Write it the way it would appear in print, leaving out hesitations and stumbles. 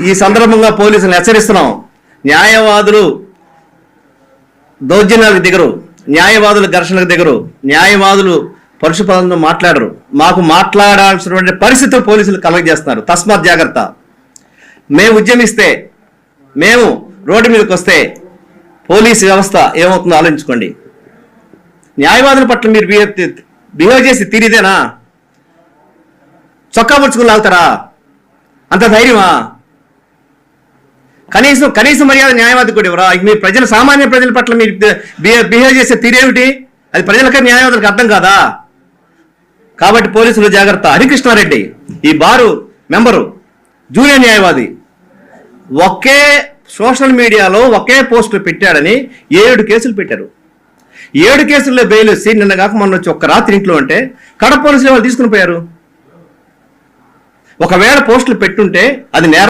ఈ సందర్భంగా పోలీసులను హెచ్చరిస్తున్నాం. న్యాయవాదులు దౌర్జన్యాలకు దిగరు, న్యాయవాదులు ఘర్షణకు దిగరు, న్యాయవాదులు పరుషపదంతో మాట్లాడరు. మాకు మాట్లాడాల్సినటువంటి పరిస్థితులు పోలీసులు కలగజేస్తున్నారు. తస్మాత్ జాగ్రత్త. మేము ఉద్యమిస్తే, మేము రోడ్డు మీదకి వస్తే పోలీసు వ్యవస్థ ఏమవుతుందో ఆలోచించుకోండి. న్యాయవాదుల పట్ల మీరు బిహేవ్ చేసి తీరిదేనా? చొక్కా పుచ్చుకుని లాగుతారా? అంత ధైర్యమా? కనీసం మర్యాద న్యాయవాది కూడా ఎవరా? మీరు సామాన్య ప్రజల పట్ల మీరు బిహేవ్ చేసే తీరేమిటి? అది ప్రజలకే న్యాయవాదులకు అర్థం కాదా? కాబట్టి పోలీసులు జాగ్రత్త. హరికృష్ణారెడ్డి ఈ బారు మెంబరు, జూనియర్ న్యాయవాది, ఒకే సోషల్ మీడియాలో ఒకే పోస్టులు పెట్టాడని 7 కేసులు పెట్టారు. 7 కేసుల్లో బెయిల్ వచ్చి నిన్న కాక మొన్న వచ్చి ఒక్క రాత్రి ఇంట్లో అంటే కడప పోలీసులు వాళ్ళు తీసుకుని పోయారు. ఒకవేళ పోస్టులు పెట్టుంటే అది నేరం.